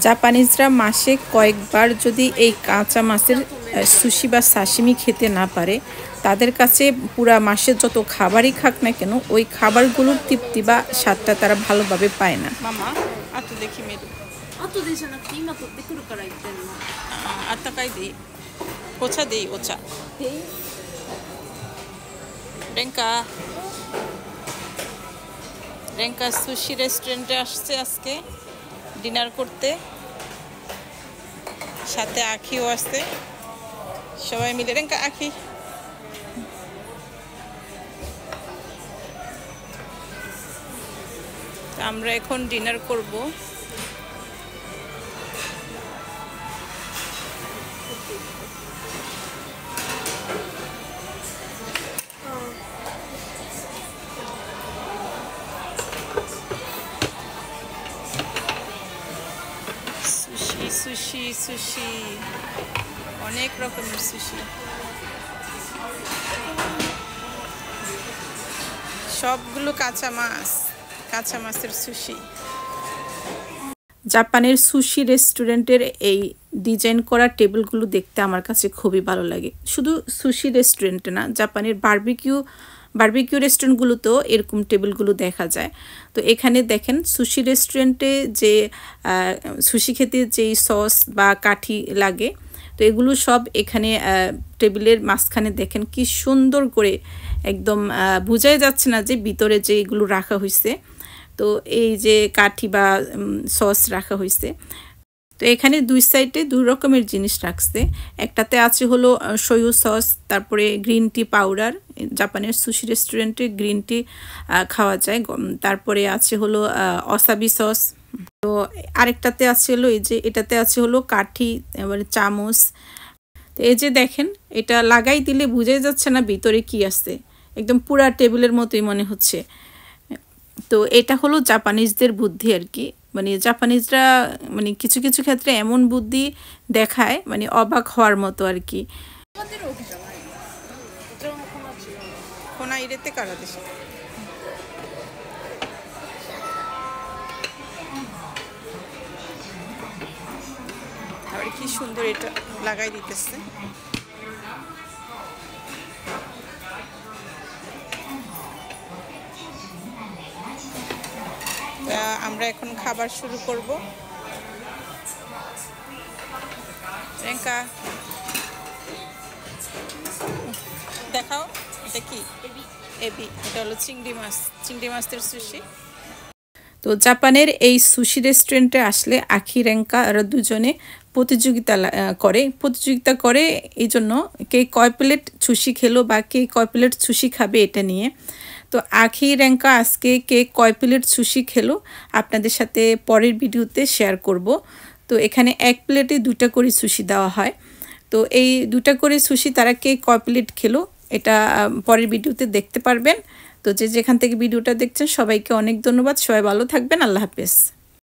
জাপানিজরা মাসে কয়েকবার যদি এই কাঁচা মাছের সুশি বা সাশিমি খেতে না পারে, তাদের কাছে পুরা মাসের যত খাবারই খাক না কেন ওই খাবারগুলোর তৃপ্তি বা স্বাদটা তারা ভালোভাবে পায় না। মামা আতো দেখি মেরু আতো দেই না কি ইমা করতে কুরু করা ইতেন না আত্তাকাই দেই ওচা দেই ওচা দেই রেঙ্কা সুশি রেস্টুরেন্টে আসছে আজকে ডিনার করতে, সাথে আখিও আসছে, সবাই মিলে। রেঙ্কা আখি আমরা এখন ডিনার করব। সুশি সুশি সুশি অনেক রকমের সুশি, সবগুলো কাঁচা মাছের সুশি। জাপানের সুশি রেস্টুরেন্টের এই ডিজাইন করা টেবিলগুলো দেখতে আমার কাছে খুবই ভালো লাগে। শুধু সুশি রেস্টুরেন্টে না, জাপানের বারবিকিউ রেস্টুরেন্টগুলোতেও এরকম টেবিলগুলো দেখা যায়। তো এখানে দেখেন সুশি রেস্টুরেন্টে যে সুশি খেতে যেই সস বা কাঠি লাগে, তো এগুলো সব এখানে টেবিলের মাঝখানে দেখেন কি সুন্দর করে, একদম বোঝাই যাচ্ছে না যে ভিতরে যে এগুলো রাখা হয়েছে। তো এই যে কাঠি বা সস রাখা হয়েছে, তো এখানে দুই সাইডে দুই রকমের জিনিস রাখছে। একটাতে আছে হলো সোয়ু সস, তারপরে গ্রিন টি পাউডার, জাপানের সুশি রেস্টুরেন্টে গ্রিন টি খাওয়া যায়। তারপরে আছে হলো ওসাবি সস। তো আরেকটাতে আছে হলো এই যে এটাতে আছে হলো কাঠি, এবারে চামচ। তো এই যে দেখেন, এটা লাগাই দিলে বোঝাই যাচ্ছে না ভিতরে কি আছে, একদম পুরা টেবিলের মতোই মনে হচ্ছে। তো এটা হলো জাপানিজদের বুদ্ধি আর কি, মানে জাপানিজরা মানে কিছু কিছু ক্ষেত্রে এমন বুদ্ধি দেখায়, মানে অবাক হওয়ার মতো আর কি। কি সুন্দর এটা লাগাই দিতেছে। আমরা এখন খাবার শুরু করব। রেঙ্কা দেখাও, এটা কি? এবি। এটা হলো চিংড়ি মাছের সুশি। তো জাপানের এই সুশি রেস্টুরেন্টে আসলে আখি রেঙ্কা আর দুজনে প্রতিযোগিতা করে এই জন্য কে কয় প্লেট সুশি খেলো বা কে কয় প্লেট সুশি খাবে এটা নিয়ে। তো আখি রেঙ্কা আজকে কে কয় প্লেট সুশি খেলো আপনাদের সাথে পরের ভিডিওতে শেয়ার করব। তো এখানে এক প্লেটে 2টা করে সুশি দেওয়া হয়। তো এই 2টা করে সুশি তারা কে কয় প্লেট খেলো এটা পরের ভিডিওতে দেখতে পারবেন। তো যেখান থেকে ভিডিওটা দেখছেন সবাইকে অনেক ধন্যবাদ। সবাই ভালো থাকবেন। আল্লাহ হাফেজ।